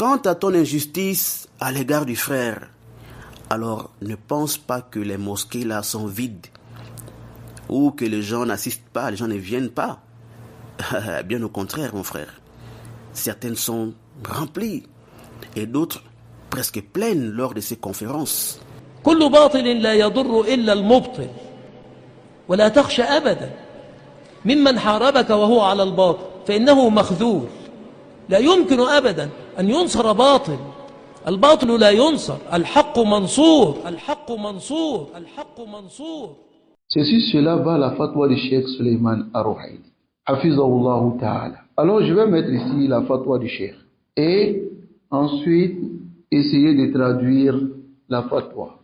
Quant à ton injustice à l'égard du frère, alors ne pense pas que les mosquées là sont vides ou que les gens n'assistent pas, les gens ne viennent pas. Bien au contraire, mon frère. Certaines sont remplies et d'autres presque pleines lors de ces conférences. كل باطل لا يضر إلا المبطل ولا تخشى أبدا ممن حاربك وهو على الباطل فإنه مخذول لا يمكن أبدا أن ينصر باطل الباطل لا ينصر الحق منصور الحق منصور الحق منصور. C'est sur cela va la fatwa du Cheikh Suleiman Ar-Ruhaili. Hafizahullah Ta'ala. Alors je vais mettre ici la fatwa du Cheikh et ensuite essayer de traduire la fatwa.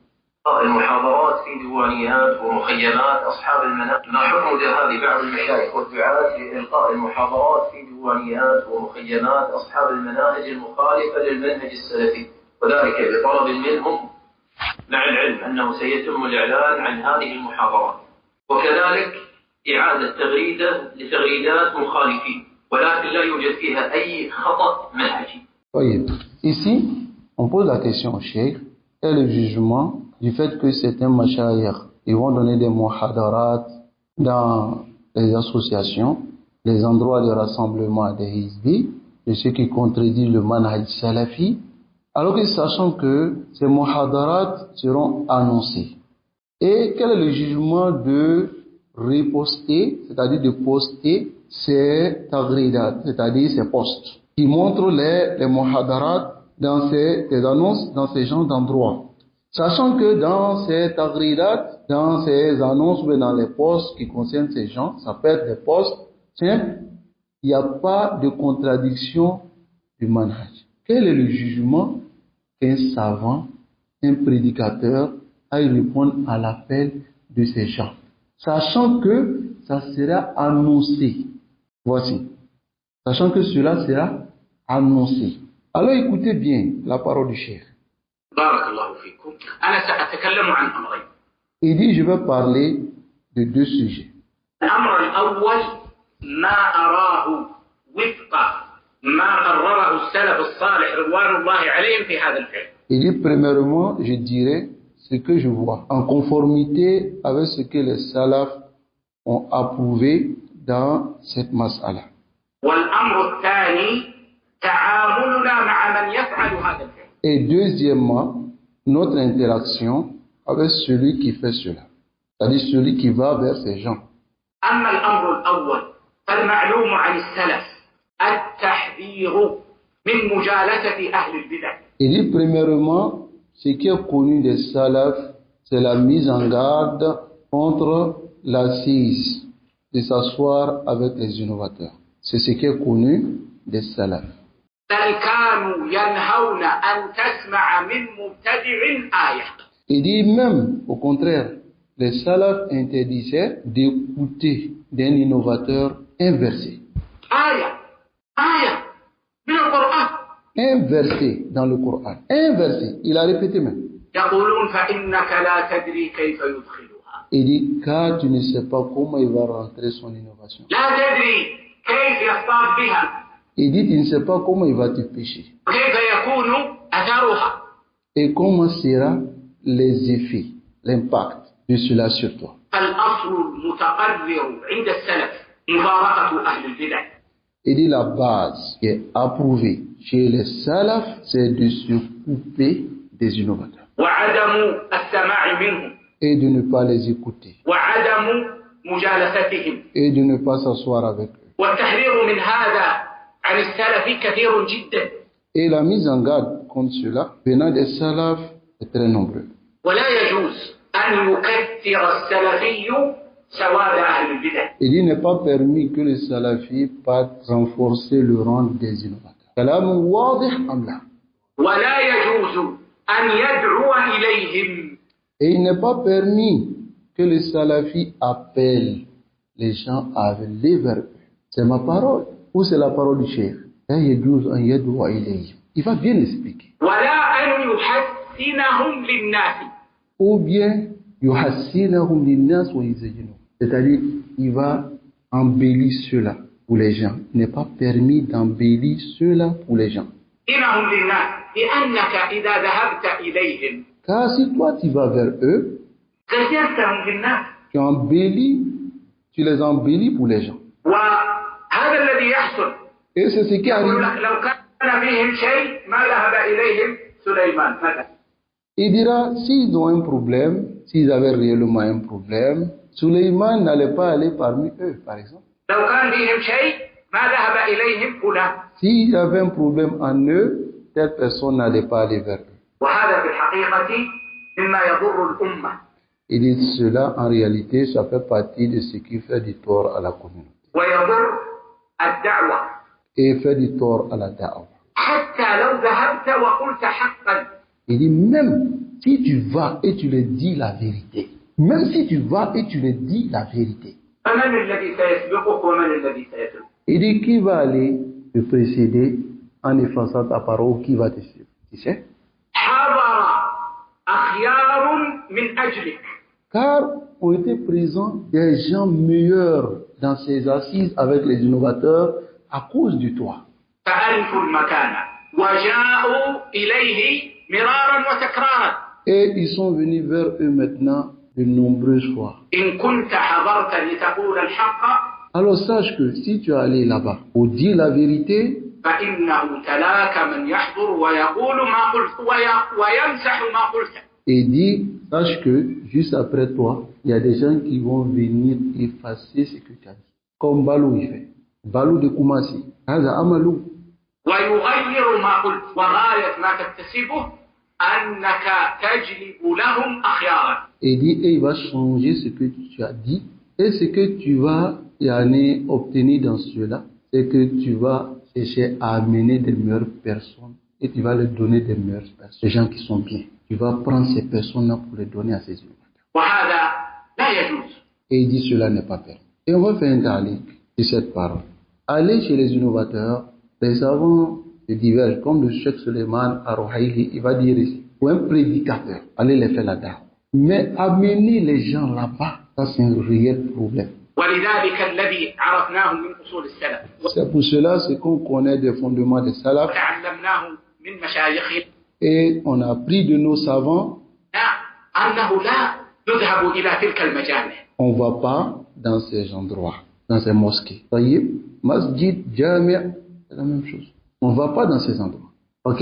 المحاضرات في ديوانيات ومخيمات أصحاب المناهج ما حكم ذهاب بعض المشايخ والدعاة لإلقاء المحاضرات في ديوانيات ومخيمات أصحاب المناهج المخالفة للمنهج السلفي وذلك بطلب منهم مع العلم أنه سيتم الإعلان عن هذه المحاضرات وكذلك إعادة لتغريدات مخالفين ولكن لا يوجد فيها أي خطأ منهجي. Ici, on pose la question au cheikh et le jugement du fait que certains mashayikh, ils vont donner des muhadarat dans les associations, les endroits de rassemblement des hizbis, de ceux qui contredisent le manhaj salafi, alors que sachant que ces muhadarat seront annoncés. Et quel est le jugement de reposter, c'est-à-dire de poster ces tagridat, c'est-à-dire ces posts, qui montrent les muhadarat dans ces annonces, dans ces genres d'endroits. Sachant que dans ces tagridat, dans ces annonces ou dans les posts qui concernent ces gens, ça peut être des posts simples, il n'y a pas de contradiction du manhaj. Quel est le jugement qu'un savant, un prédicateur, aille répondre à l'appel de ces gens, sachant que ça sera annoncé. Voici. Sachant que cela sera annoncé. Alors écoutez bien la parole du cheikh. Il dit, je vais parler de deux sujets. Il dit, premièrement, je dirais ce que je vois, en conformité avec ce que les salafs ont approuvé dans cette mas'ala. Et deuxièmement, notre interaction avec celui qui fait cela, c'est-à-dire celui qui va vers ces gens. Il dit premièrement, ce qui est connu des salafs, c'est la mise en garde contre l'assise, de s'asseoir avec les innovateurs. C'est ce qui est connu des salafs. Il dit même, au contraire, les salafs interdisaient d'écouter d'un innovateur un verset. Un verset dans le Coran. Un verset. Il a répété même. Il dit, car tu ne sais pas comment il va rentrer son innovation. Il dit, tu ne sais pas comment il va te pécher. Et comment sera les effets, l'impact de cela sur toi. Il dit, la base qui est approuvée chez les salafs, c'est de se couper des innovateurs. Et de ne pas les écouter. Et de ne pas s'asseoir avec eux. Et la mise en garde contre cela, venant des salafs, est très nombreux. Il dit, n'est pas permis que les salafis partent renforcer le rang des innovateurs. Et il n'est pas permis que les salafis appellent les gens à aller vers eux. C'est ma parole ou c'est la parole du cheikh? Il va bien expliquer. Ou bien, c'est-à-dire, il va embellir cela pour les gens. Il n'est pas permis d'embellir cela pour les gens. إنهم للناس لأنك إذا ذهبت إليهم Car si toi tu vas vers eux, زينتهم للناس tu les embellis pour les gens. وهذا الذي يحصل. Et c'est ce qui يقول arrive. لك لو كان فيهم شيء ما ذهب إليهم سليمان مثلا. Il dira, s'ils ont un problème, s'ils avaient réellement un problème, Suleiman n'allait pas aller parmi eux, par exemple. لو كان فيهم شيء ما ذهب إليهم فلان. S'il y avait un problème en eux, telle personne n'allait pas aller vers eux. وهذا في الحقيقة مما يضر الأمة. Il dit cela, en réalité, ça fait partie de ce qui fait du tort à la communauté. ويضر الدعوة. Et fait du tort à la da'wah. حتى لو ذهبت وقلت حقا. Il dit, même si tu vas et tu leur dis la vérité, même si tu vas et tu leur dis la vérité, فمن الذي سيسبقك ومن الذي سيترك؟ il dit, qui va aller te précéder en effaçant ta parole, qui va te suivre? Tu sais? حضر أخيار من أجلك. Car ont été présents des gens meilleurs dans ces assises avec les innovateurs à cause de toi. فألفوا المكان وجاءوا إليه مرارا وتكرارا. Et ils sont venus vers eux maintenant de nombreuses fois. إن كنت حضرت لتقول الحق Alors sache que si tu es allé là-bas pour dire la vérité, فإنه تلاك من يحضر ويقول ما قلت ويمسح ما قلت. et dit, sache que juste après toi, il y a des gens qui vont venir effacer ce que tu as dit. Comme Balou il fait. Balou de Koumassi. Haza Amalou. ويغير ما قلت وغاية ما تكتسبه أنك تجلب لهم أخيارا. Et dit, et il va changer ce que tu as dit. Et ce que tu vas obtenir dans cela, c'est que tu vas chercher à amener des meilleures personnes. Et tu vas leur donner des meilleures personnes. Des gens qui sont bien. Tu vas prendre ces personnes-là pour les donner à ces innovateurs. وهذا لا يجوز. Et il dit, cela n'est pas permis. Et on va faire un talik de cette parole. Aller chez les innovateurs, les savants se divergent, comme le Cheikh Suleiman Arouhaïli, il va dire ici, ou un prédicateur, allez les faire la dame. Mais amener les gens là-bas, ça c'est un réel problème. ولذلك الذي عرفناه من أصول السلف C'est pour cela ce qu'on connaît des fondements des salafs وتعلمناه من مشايخهم et on a appris de nos savants, أنه لا يذهب إلى تلك المجامع. on ne va pas dans ces endroits, dans ces mosquées. Taïb, masjid, jami', c'est la même chose. On ne va pas dans ces endroits. Ok?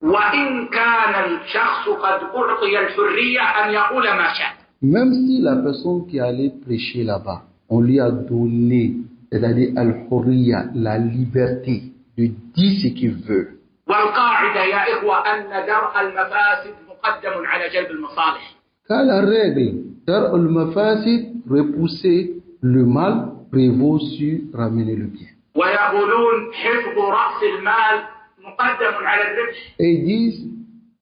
وإن كان الشخص قد أعطي الحرية أن يقول ما شاء. Même si la personne qui allait prêcher là-bas, on lui a donné, c'est-à-dire al-hurriya, la liberté de dire ce qu'il veut. والقاعدة يا إخوة أن درء المفاسد مقدم على جلب المصالح. Car la règle, dar al-mafasid, repousser le mal, prévaut sur ramener le bien. ويقولون حفظ رأس المال مقدم على الربح. Et ils disent,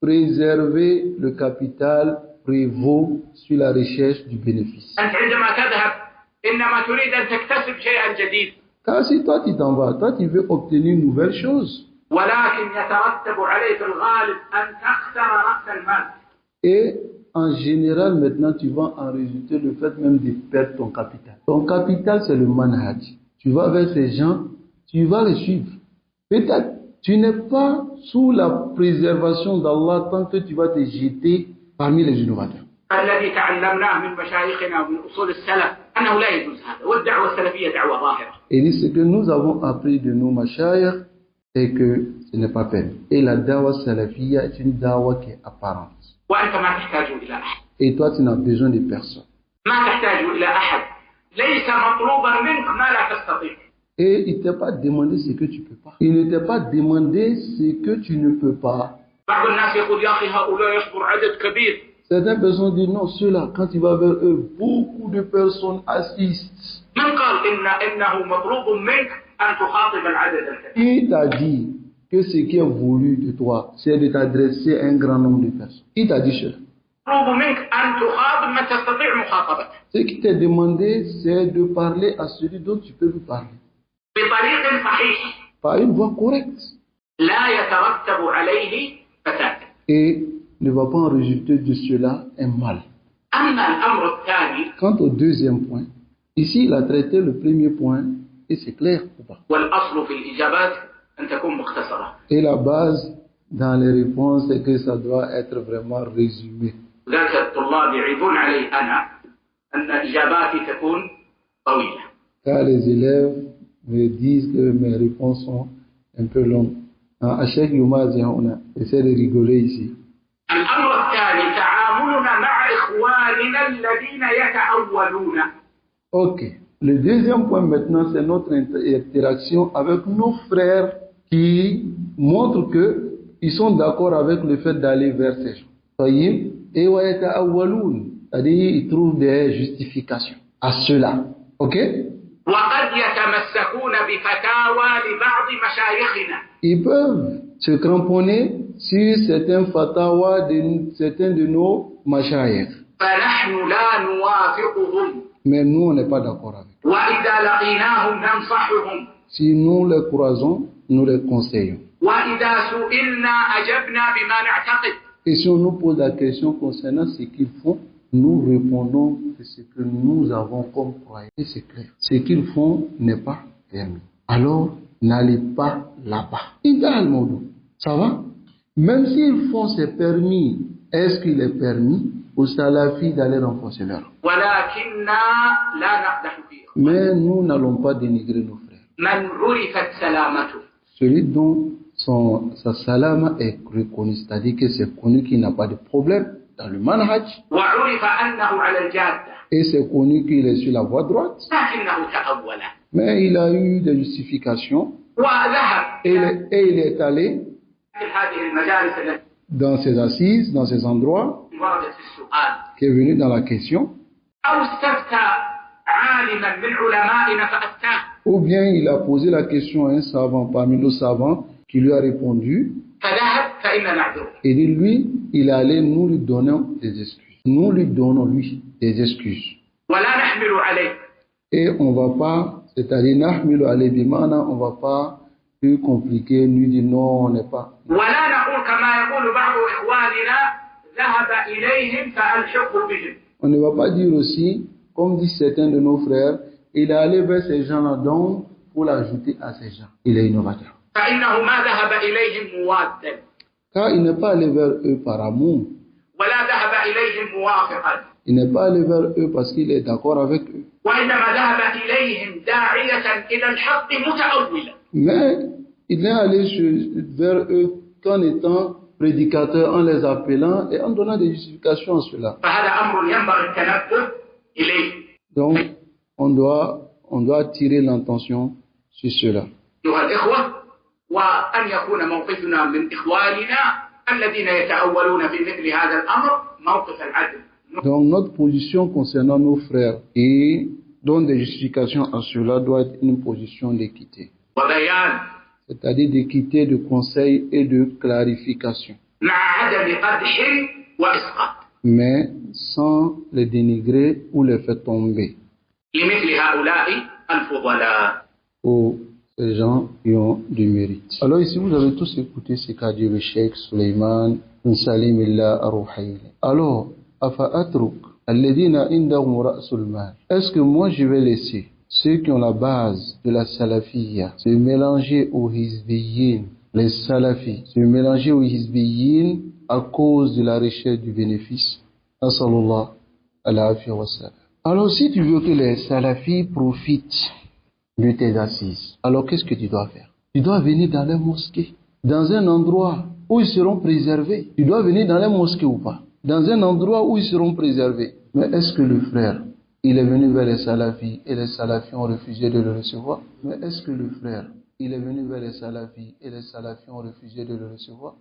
préserver le capital prévaut sur la recherche du bénéfice. أنت عندما تذهب إنما تريد أن تكتسب شيئا جديد. Car si toi tu t'en vas, toi tu veux obtenir une nouvelle chose. ولكن يترتب عليه في الغالب أن تخسر رأس المال. Et en général, maintenant, tu vas en résulter le fait même de perdre ton capital. Ton capital, c'est le manhaj. Tu vas vers ces gens, tu vas les suivre. Peut-être, tu n'es pas sous la préservation d'Allah tant que tu vas te jeter parmi les innovateurs. الذي تعلمناه من مشايخنا ومن أصول السلف أنه لا يجوز هذا والدعوة السلفية دعوة ظاهرة. Et ce que nous avons appris de nos mashayikh, c'est que ce n'est pas permis. Et la dawa salafiyya est une dawa qui est apparente. وأنت ما تحتاج إلى أحد. Et toi, tu n'as besoin de personne. ما تحتاج إلى أحد. ليس مطلوبا منك ما لا تستطيع. Et il ne t'a pas demandé ce que tu ne peux pas. Il ne t'a pas demandé ce que tu ne peux pas. بعض الناس يقول يا أخي هؤلاء يحضر عدد كبير. Certaines personnes disent non, ceux-là, quand tu vas vers eux, beaucoup de personnes assistent. من قال إنه مطلوب منك أن تخاطب العدد الكبير؟ Qui t'a dit que ce qui est voulu de toi, c'est de t'adresser à un grand nombre de personnes? Qui t'a dit cela? مطلوب منك أن تخاطب من تستطيع مخاطبته. Ce qui t'est demandé, c'est de parler à celui dont tu peux lui parler. بطريق صحيح. Par une voie correcte. لا يترتب عليه فساد. Et ne va pas en résulter de cela un mal. أما الأمر الثاني. Quant au deuxième point, ici il a traité le premier point et c'est clair ou pas? والأصل في الإجابات أن تكون مختصرة. Et la base dans les réponses, c'est que ça doit être vraiment résumé. ذلك الطلاب يعيبون علي أنا أن إجاباتي تكون طويلة. Car les élèves me disent que mes réponses sont un peu longues. À chaque moment, on essaie de rigoler ici. الأمر الثاني تعاملنا مع إخواننا الذين يتأولون. Ok. Le deuxième point maintenant, c'est notre interaction avec nos frères qui montrent qu'ils sont d'accord avec le fait d'aller vers ces gens. Voyez? Et c'est-à-dire ils trouvent des justifications à cela. Ok? وقد يتمسكون بفتاوى لبعض مشايخنا. Ils peuvent se cramponner sur certains fatawa de certains de nos mashayikh. فنحن لا نوافقهم. Mais nous, on n'est pas d'accord avec eux. وإذا لقيناهم ننصحهم. Si nous les croisons, nous les conseillons. وإذا سئلنا أجبنا بما نعتقد. Et si on nous pose la question concernant ce qu'ils font, nous répondons de ce que nous avons comme croyance. Et c'est clair. Ce qu'ils font n'est pas permis. Alors, n'allez pas là-bas. Idéalement, ça va? Même s'ils font c'est permis, est-ce qu'il est permis aux salafis d'aller renforcer leur? ولكننا لا نقدح فيهم. Mais nous n'allons pas dénigrer nos frères. من عرفت سلامته. Celui dont sa salama est reconnue, c'est-à-dire que c'est connu qu'il n'a pas de problème dans le manhaj. وعرف أنه على الجادة. Et c'est connu qu'il est sur la voie droite. لكنه تأول. Mais il a eu des justifications. وذهب. Et il est allé في هذه المجالس التي dans ses assises, dans ses endroits, وردت في السؤال. qui est venu dans la question. أو استفتى عالما من علمائنا فأفتاه. Ou bien il a posé la question à un savant parmi nos savants qui lui a répondu. فذهب فإنا نعذره. Et lui, il est allé, nous lui donnons des excuses. Nous lui donnons, lui, des excuses. ولا نحمل عليه. Et on va pas, c'est-à-dire, nahmilu alayhi bimana, on va pas plus compliquer, lui dire non, on n'est pas. ولا نقول كما يقول بعض إخواننا ذهب إليهم فألحقه بهم. On ne va pas dire aussi, comme disent certains de nos frères, il est allé vers ces gens-là, donc, pour l'ajouter à ces gens. Il est innovateur. فإنه ما ذهب إليهم موادا. Car il n'est pas allé vers eux par amour. ولا ذهب إليهم موافقا. Il n'est pas allé vers eux parce qu'il est d'accord avec eux. وإنما ذهب إليهم داعية إلى الحق متأولا. Mais il est allé vers eux qu'en étant prédicateur, en les appelant et en donnant des justifications à cela. فهذا أمر ينبغي التنبه إليه. Donc, on doit attirer l'attention sur cela. أيها الإخوة، وأن يكون موقفنا من إخواننا الذين يتأولون في مثل هذا الأمر موقف العدل. Donc, notre position concernant nos frères et donne des justifications à cela doit être une position d'équité. وبيان. C'est-à-dire d'équité, de conseil et de clarification. مع عدم قدح وإسقاط. Mais sans les dénigrer ou les faire tomber. لمثل هؤلاء الفضلاء. Pour ces gens qui ont du mérite. Alors ici, vous avez tous écouté ce qu'a dit le Cheikh Suleiman bin Salim Illah Ar-Ruhayli. Alors, Afa'atruk, alladhina indahum ra'sul mal. Est-ce que moi je vais laisser ceux qui ont la base de la salafiyya se mélanger aux hizbiyyin, les salafis, se mélanger aux hizbiyyin à cause de la recherche du bénéfice? Asalullah al-afiyya wa salam. Alors si tu veux que les salafis profitent de tes assises, alors qu'est-ce que tu dois faire? Tu dois venir dans les mosquées, dans un endroit où ils seront préservés. Tu dois venir dans les mosquées ou pas? Dans un endroit où ils seront préservés. Mais est-ce que le frère, il est venu vers les salafis et les salafis ont refusé de le recevoir? Mais est-ce que le frère, il est venu vers les salafis et les salafis ont refusé de le recevoir?